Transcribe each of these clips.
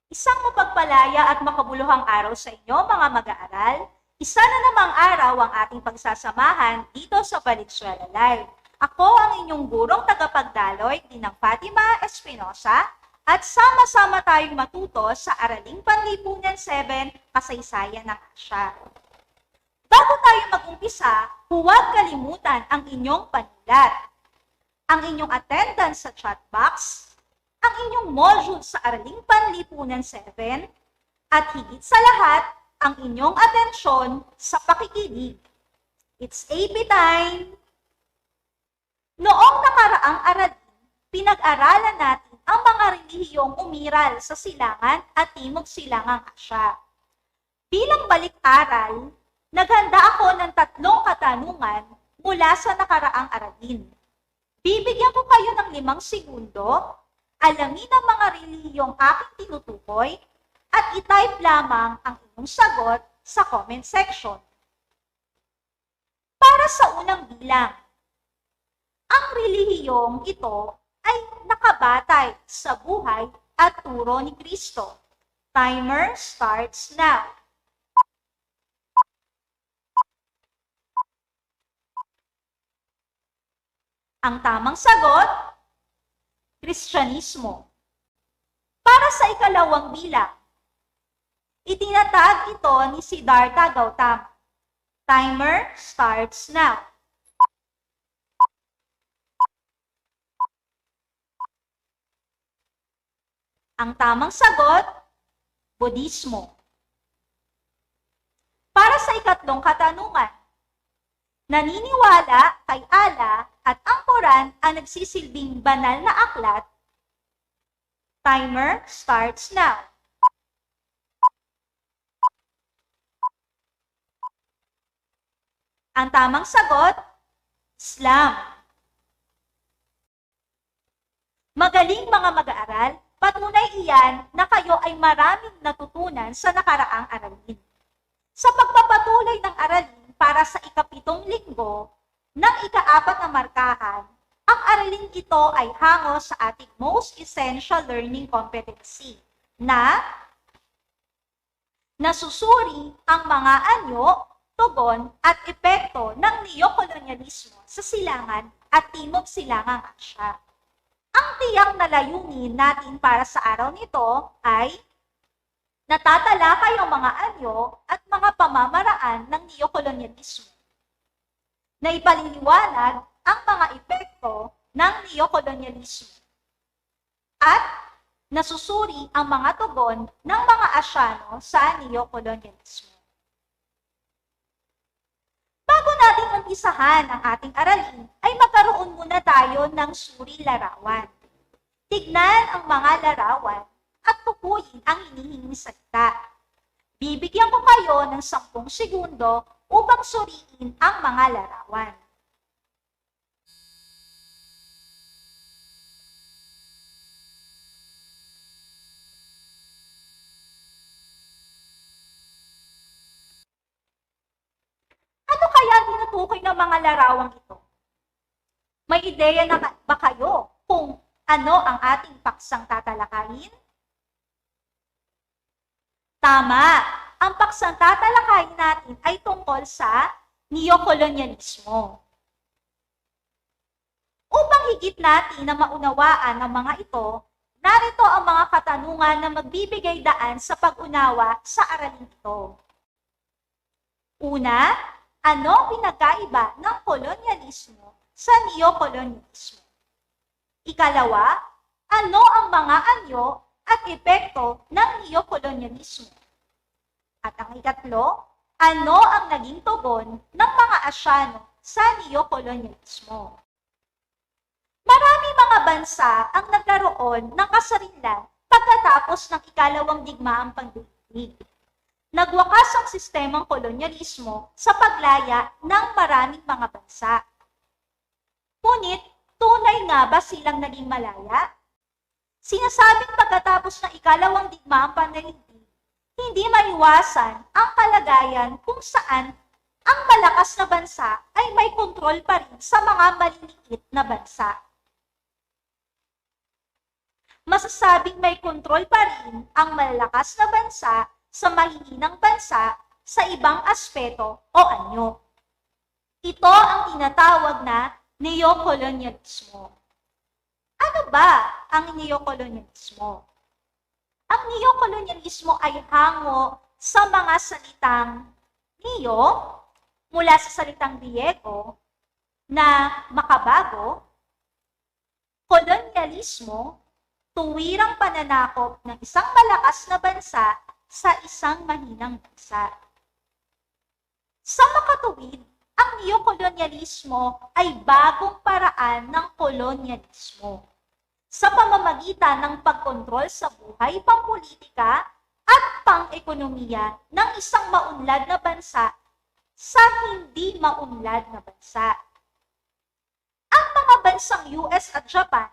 Isang mapagpalaya at makabuluhang araw sa inyo, mga mag-aaral. Isa na namang araw ang ating pagsasamahan dito sa Valenzuela Live. Ako ang inyong gurong tagapagdaloy, Ginang Fatima Espinosa, at sama-sama tayong matuto sa Araling Panlipunan 7, Kasaysayan ng Asya. Bago tayo mag-umpisa, huwag kalimutan ang inyong panulat, ang inyong attendance sa chat box, ang inyong module sa Araling Panlipunan 7, at higit sa lahat, ang inyong atensyon sa pakikinig. It's AP time! Noong nakaraang aralin, pinag-aralan natin ang mga relihiyong umiral sa Silangan at Timog Silangang Asya. Bilang balik-aral, naghanda ako ng 3 katanungan mula sa nakaraang aralin. Bibigyan ko kayo ng 5 segundo, alamin ang mga relihiyong aking tinutukoy, at i-type lamang ang inyong sagot sa comment section. Para sa unang bilang, ang relihiyong ito ay nakabatay sa buhay at turo ni Kristo. Timer starts now. Ang tamang sagot, Kristyanismo. Para sa ikalawang bilang, itinatag ito ni Siddhartha Gautama. Timer starts now. Ang tamang sagot, Budismo. Para sa ikatlong katanungan, naniniwala kay Allah at ang Quran ang nagsisilbing banal na aklat. Timer starts now. Ang tamang sagot, Islam. Magaling mga mag-aaral, patunay iyan na kayo ay maraming natutunan sa nakaraang aralin. Sa pagpapatuloy ng aralin para sa ika-7 linggo ng ika-4 na markahan, ang aralin ito ay hango sa ating most essential learning competency na nasusuri ang mga anyo, tugon at epekto ng neokolonyalismo sa Silangan at Timog Silangang Asya. Ang tiyak na layunin natin para sa araw nito ay natatalakay ang mga anyo at mga pamamaraan ng neokolonyalismo, na ipaliliwanag ang mga epekto ng neokolonyalismo, at nasusuri ang mga tugon ng mga Asyano sa neokolonyalismo. Bago natin umpisahan ang ating aralin, ay magkaroon muna tayo ng suri larawan. Tignan ang mga larawan at tukuyin ang hinihinging salita. Bibigyan ko kayo ng 10 segundo upang suriin ang mga larawan. Ano kaya tinutukoy ng mga larawang ito? May ideya na ba kayo kung ano ang ating paksang tatalakayin? Tama! Ang paksang tatalakayin natin ay tungkol sa neokolonyalismo. Upang higit natin na maunawaan ang mga ito, narito ang mga katanungan na magbibigay daan sa pag-unawa sa aralin ito. Una, ano ang pinagkaiba ng kolonyalismo sa neokolonyalismo? Ikalawa, ano ang mga anyo at epekto ng neokolonyalismo? At ang ikatlo, ano ang naging tugon ng mga Asyano sa neokolonyalismo? Maraming mga bansa ang nagkaroon ng kasarinlan pagkatapos ng ikalawang digmaang pandaigdig. Nagwakas ang sistemang kolonyalismo sa paglaya ng maraming mga bansa. Ngunit, tunay nga ba silang naging malaya? Sinasabing pagkatapos ng ikalawang digmaang pandaigdig, hindi maiwasan ang kalagayan kung saan ang malakas na bansa ay may kontrol pa rin sa mga maliliit na bansa. masasabing may kontrol pa rin ang malalakas na bansa sa mahihinang bansa sa ibang aspeto o anyo. Ito ang tinatawag na neokolonyalismo. Ano ba ang neokolonyalismo? Ang neokolonyalismo ay hango sa mga salitang neo, mula sa salitang Griego, na makabago, kolonyalismo, tuwirang pananakop ng isang malakas na bansa sa isang mahinang bansa. Sa makatuwid, ang neokolonyalismo ay bagong paraan ng kolonyalismo sa pamamagitan ng pagkontrol sa buhay, pampolitika at pang-ekonomiya ng isang maunlad na bansa sa hindi maunlad na bansa. Ang mga bansang US at Japan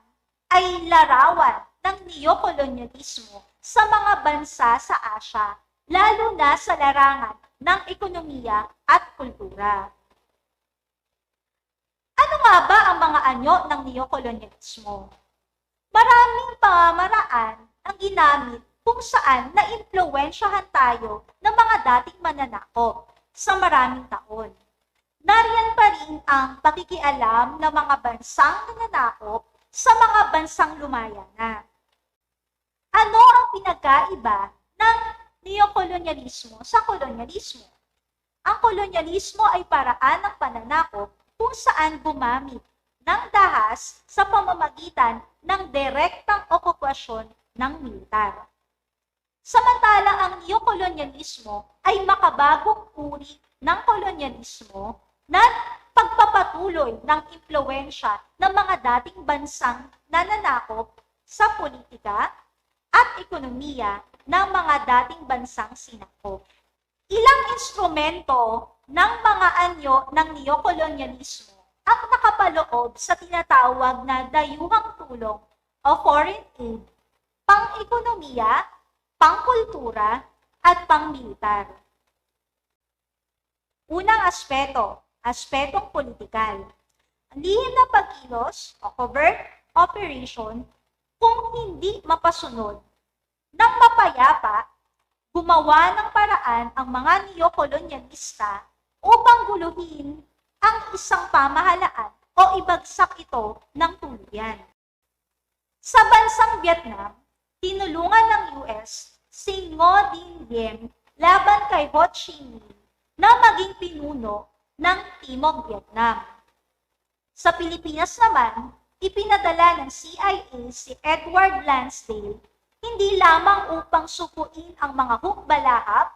ay larawan ng neokolonyalismo sa mga bansa sa Asia, lalo na sa larangan ng ekonomiya at kultura. Ano nga ba ang mga anyo ng neokolonyalismo? Maraming pamamaraan ang ginamit kung saan naimpluwensyahan tayo ng mga dating mananakop sa maraming taon. Nariyan pa rin ang pakikialam ng mga bansang nananakop sa mga bansang lumaya na. Ano ang pinagkaiba ng neokolonyalismo sa kolonyalismo? Ang kolonyalismo ay paraan ng pananakop kung saan gumamit ng dahas sa pamamagitan ng direktang okupasyon ng militar. Samantala ang neokolonyalismo ay makabagong uri ng kolonyalismo na pagpapatuloy ng impluwensya ng mga dating bansang nananakop sa politika at ekonomiya ng mga dating bansang sinakop. Ilang instrumento ng mga anyo ng neokolonyalismo ang nakapaloob sa tinatawag na dayuhang tulong o foreign aid, pang-ekonomiya, pang-kultura, at pang-militar. Unang aspeto, aspetong politikal. Ang lihim na pagkilos o covert operation kung hindi mapasunod ng mapayapa, gumawa ng paraan ang mga neokolonyalista upang guluhin ang isang pamahalaan o ibagsak ito ng tuluyan. Sa bansang Vietnam, tinulungan ng US si Ngo Dinh Diem laban kay Ho Chi Minh na maging pinuno ng Timog Vietnam. Sa Pilipinas naman, ipinadala ng CIA si Edward Lansdale hindi lamang upang sukuin ang mga hukbalahap,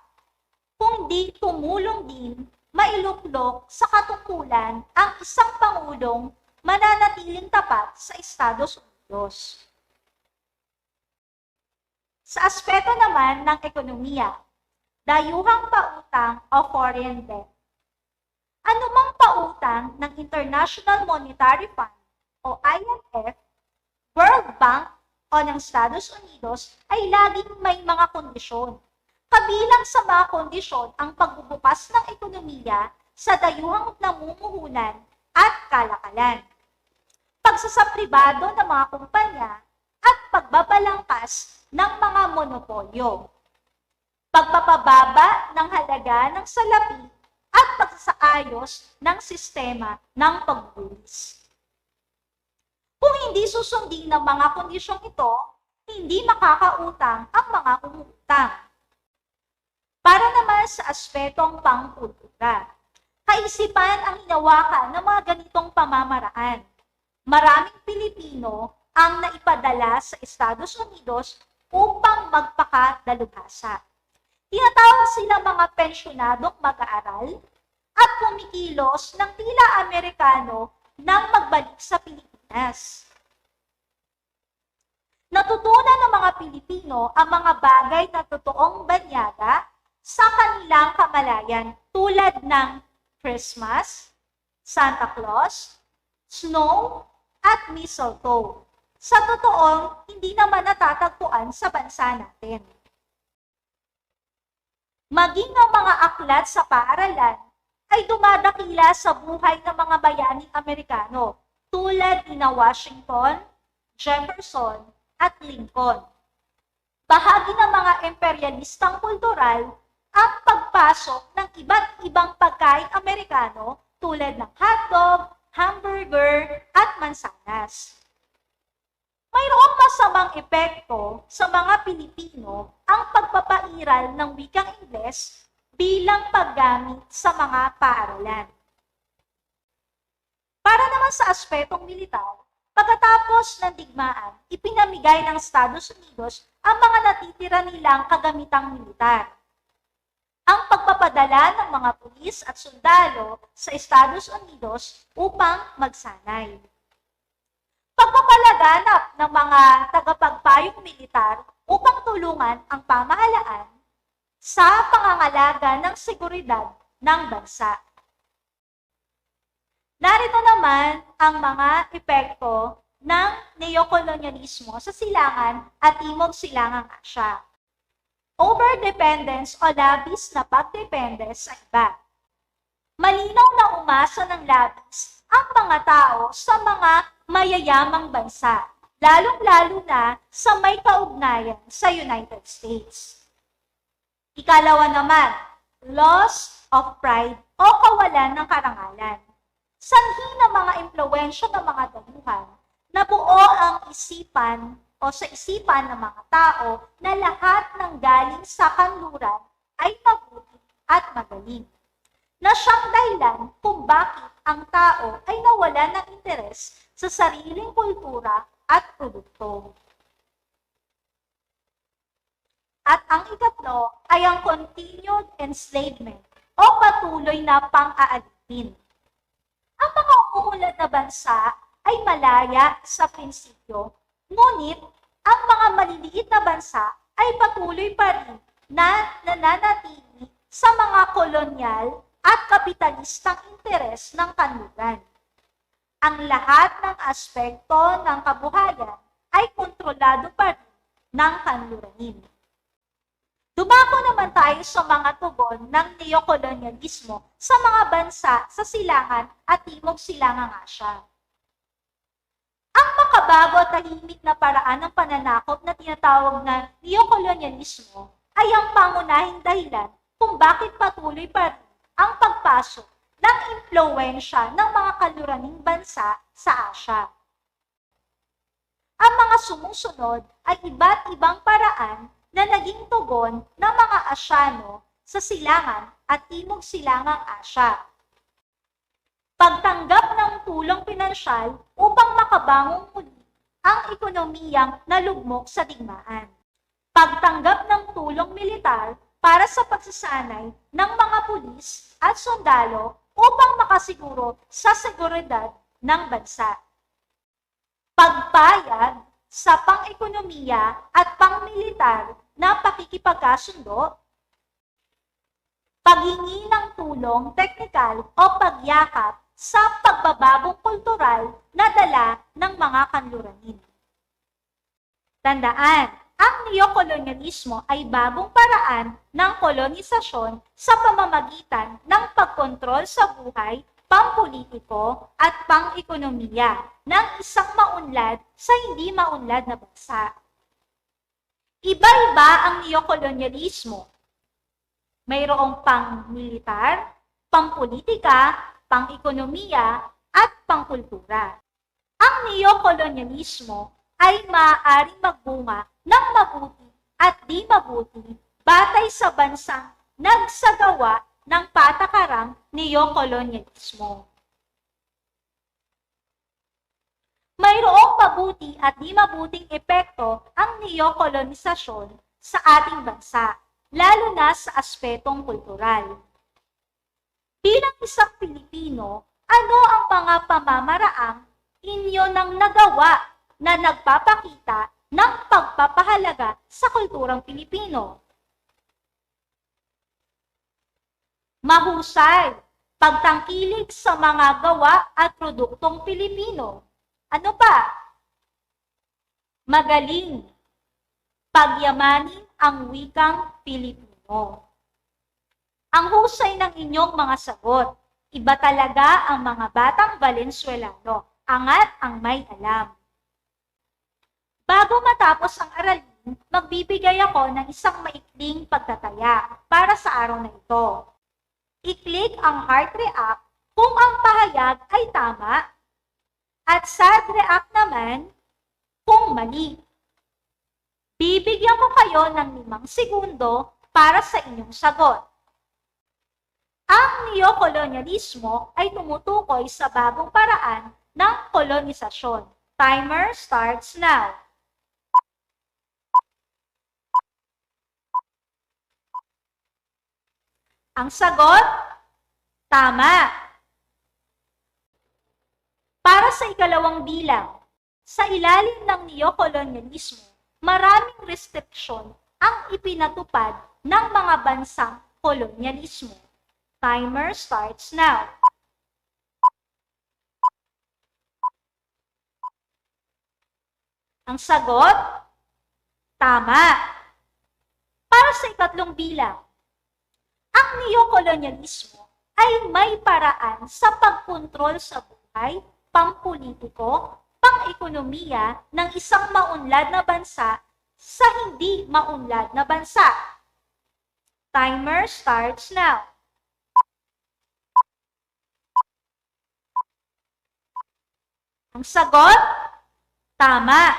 kundi tumulong din mailuklok sa katungkulan ang isang pangulong mananatiling tapat sa Estados Unidos. Sa aspeto naman ng ekonomiya, dayuhang pautang o foreign debt. Anumang pautang ng International Monetary Fund o IMF, World Bank o ng Estados Unidos ay laging may mga kondisyon. Kabilang sa mga kondisyon ang pagbubukas ng ekonomiya sa dayuhang namumuhunan at kalakalan, pagsasapribado ng mga kumpanya at pagbabalangkas ng mga monopolyo, pagpapababa ng halaga ng salapi at pagsasaayos ng sistema ng pagbubuwis. Kung hindi susundin ng mga kondisyong ito, hindi makakautang ang mga umutang. Para naman sa aspetong pangkultura, kaisipan ang hinawakan ng mga ganitong pamamaraan. Maraming Pilipino ang naipadala sa Estados Unidos upang magpakadalubhasa. Tinatawag sila mga pensyonadong mag-aaral at kumikilos ng tila Amerikano nang magbalik sa Pilipinas. Natutunan ng mga Pilipino ang mga bagay na totoong banyaga sa kanilang kamalayan tulad ng Christmas, Santa Claus, snow, at mistletoe. Sa totoong, hindi naman natatagpuan sa bansa natin. Maging ang mga aklat sa paaralan ay dumadakila sa buhay ng mga bayaning Amerikano tulad ni Washington, Jefferson, at Lincoln. Bahagi ng mga imperialistang kultural ang pagpasok ng iba't ibang pagkain Amerikano tulad ng hotdog, hamburger, at mansanas. Mayroong masamang epekto sa mga Pilipino ang pagpapairal ng wikang Ingles bilang paggamit sa mga paaralan. Para naman sa aspetong militar, pagkatapos ng digmaan, ipinamigay ng Estados Unidos ang mga natitira nilang kagamitang militar. Ang pagpapadala ng mga pulis at sundalo sa Estados Unidos upang magsanay. Pagpapalaganap ng mga tagapagpayong militar upang tulungan ang pamahalaan sa pangangalaga ng seguridad ng bansa. Narito naman ang mga epekto ng neokolonyalismo sa silangan at timog silangang Asya. Overdependence o labis na pagdepende sa iba. Malinaw na umasa ng labis ang mga tao sa mga mayayamang bansa, lalong-lalo na sa may kaugnayan sa United States. Ikalawa naman, loss of pride o kawalan ng karangalan. Sanhi ng mga impluwensya ng mga damuhan na buo ang isipan o sa isipan ng mga tao na lahat ng galing sa kanluran ay mabuti at magaling. Na siyang dahilan kung bakit ang tao ay nawalan ng interes sa sariling kultura at produkto. At ang ikatlo ay ang continued enslavement o patuloy na pang-aalipin. Ang mga umuunlad na bansa ay malaya sa prinsipyo, ngunit ang mga maliliit na bansa ay patuloy pa rin na nananatili sa mga kolonyal at kapitalistang interes ng kanluran. Ang lahat ng aspekto ng kabuhayan ay kontrolado pa rin ng kanluranin. Dumako naman tayo sa mga tugon ng neokolonyalismo sa mga bansa sa silangan at timog silangang Asya. Ang makabago at tahimik na paraan ng pananakop na tinatawag na neokolonyalismo ay ang pangunahing dahilan kung bakit patuloy pa rin ang pagpasok ng impluwensya ng mga kanluraning bansa sa Asya. Ang mga sumusunod ay iba't ibang paraan na naging tugon ng mga Asyano sa silangan at timog silangang Asya. Pagtanggap ng tulong pinansyal upang makabangong muli ang ekonomiyang nalugmok sa digmaan. Pagtanggap ng tulong militar para sa pagsasanay ng mga pulis at sundalo upang makasiguro sa seguridad ng bansa. Pagpayag sa pang-ekonomiya at pang-militar na pakikipagkasundo, paghingi ng tulong teknikal o pagyakap sa pagbabagong kultural na dala ng mga kanluranin. Tandaan, ang neokolonyalismo ay bagong paraan ng kolonisasyon sa pamamagitan ng pagkontrol sa buhay, pampolitiko at pang-ekonomiya ng isang maunlad sa hindi maunlad na bansa. Iba-iba ang neokolonyalismo. Mayroong pang-militar, pang-politika, pang-ekonomiya, at pang-kultura. Ang neokolonyalismo ay maaaring magbunga ng mabuti at di mabuti batay sa bansang nagsagawa ng patakarang neokolonyalismo. Mayroong mabuti at di mabuting epekto ang neokolonisasyon sa ating bansa, lalo na sa aspetong kultural. Bilang isang Pilipino, ano ang mga pamamaraang inyo nang nagawa na nagpapakita ng pagpapahalaga sa kulturang Pilipino? Mahusay, pagtangkilik sa mga gawa at produktong Pilipino. Ano pa? Magaling, pagyamanin ang wikang Pilipino. Ang husay ng inyong mga sagot. Iba talaga ang mga batang Valenzuelano. Angat ang may alam. Bago matapos ang aralin, magbibigay ako ng isang maikling pagtataya para sa araw na ito. I-click ang heart react kung ang pahayag ay tama at sad react naman kung mali. Bibigyan ko kayo ng 5 segundo para sa inyong sagot. Ang neokolonyalismo ay tumutukoy sa bagong paraan ng kolonisasyon. Timer starts now. Ang sagot, tama. Para sa ikalawang bilang, sa ilalim ng neokolonyalismo, maraming restriksyon ang ipinatupad ng mga bansang kolonyalismo. Timer starts now. Ang sagot, tama. Para sa ikatlong bilang, ang neokolonyalismo ay may paraan sa pagkontrol sa buhay, pampolitiko, pang-ekonomiya ng isang maunlad na bansa sa hindi maunlad na bansa. Timer starts now. Ang sagot, tama.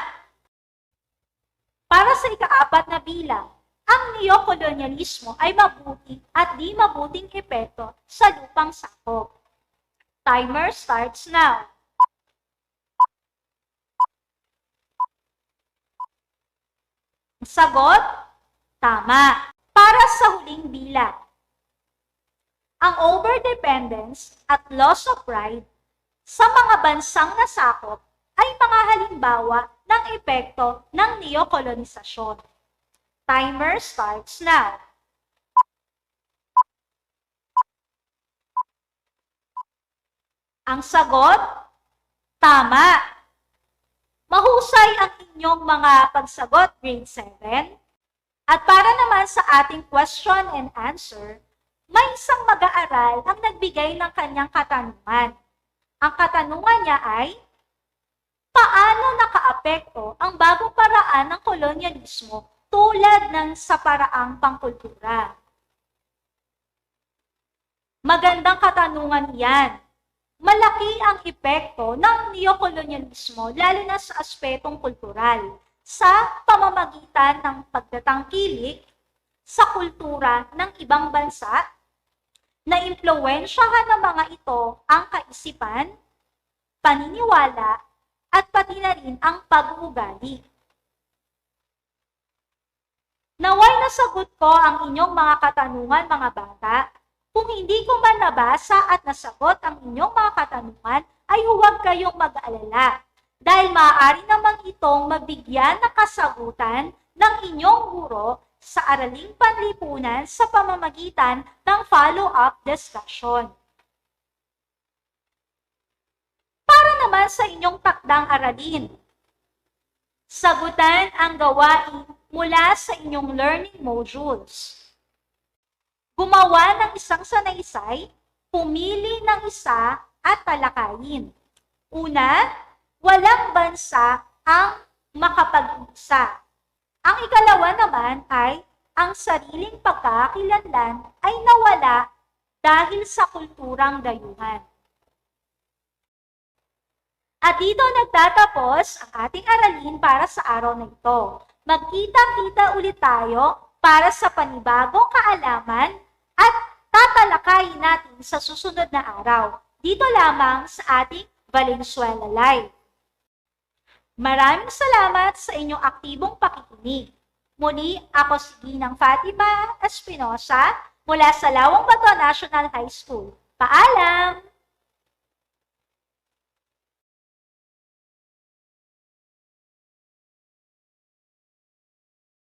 Para sa ika-4 na bilang, ang neokolonyalismo ay mabuti at di mabuting epekto sa lupang sakop. Timer starts now. Ang sagot, tama. Para sa huling bilang, ang overdependence at loss of pride sa mga bansang nasakop ay mga halimbawa ng epekto ng neokolonisasyon. Timer starts now. Ang sagot, tama. Mahusay ang inyong mga pagsagot, grade 7. At para naman sa ating question and answer, may isang mag-aaral ang nagbigay ng kanyang katanungan. Ang katanungan niya ay, paano nakaapekto ang bagong paraan ng kolonyalismo tulad ng sa paraang pangkultura? Magandang katanungan yan. Malaki ang epekto ng neokolonyalismo lalo na sa aspetong kultural sa pamamagitan ng pagtatangkilik sa kultura ng ibang bansa na impluwensyahan ng mga ito ang kaisipan, paniniwala, at pati na rin ang pag-uugali. Naway nasagot ko ang inyong mga katanungan, mga bata. Kung hindi ko man nabasa at nasagot ang inyong mga katanungan, ay huwag kayong mag-alala. Dahil maaari namang itong mabigyan ng kasagutan ng inyong guro sa araling panlipunan sa pamamagitan ng follow-up discussion. Para naman sa inyong takdang aralin, sagutan ang gawain mula sa inyong learning modules. Gumawa ng isang sanaysay, pumili ng isa at talakayin. Una, walang bansa ang makapag-isa. Ang ikalawa naman ay ang sariling pagkakakilanlan ay nawala dahil sa kulturang dayuhan. At dito nagtatapos ang ating aralin para sa araw na ito. Magkita-kita ulit tayo para sa panibagong kaalaman at tatalakayin natin sa susunod na araw. Dito lamang sa ating Valenzuela Live. Maraming salamat sa inyong aktibong pakikinig. Muli, ako si Ginang Fatima Espinosa mula sa Lawang Bato National High School. Paalam!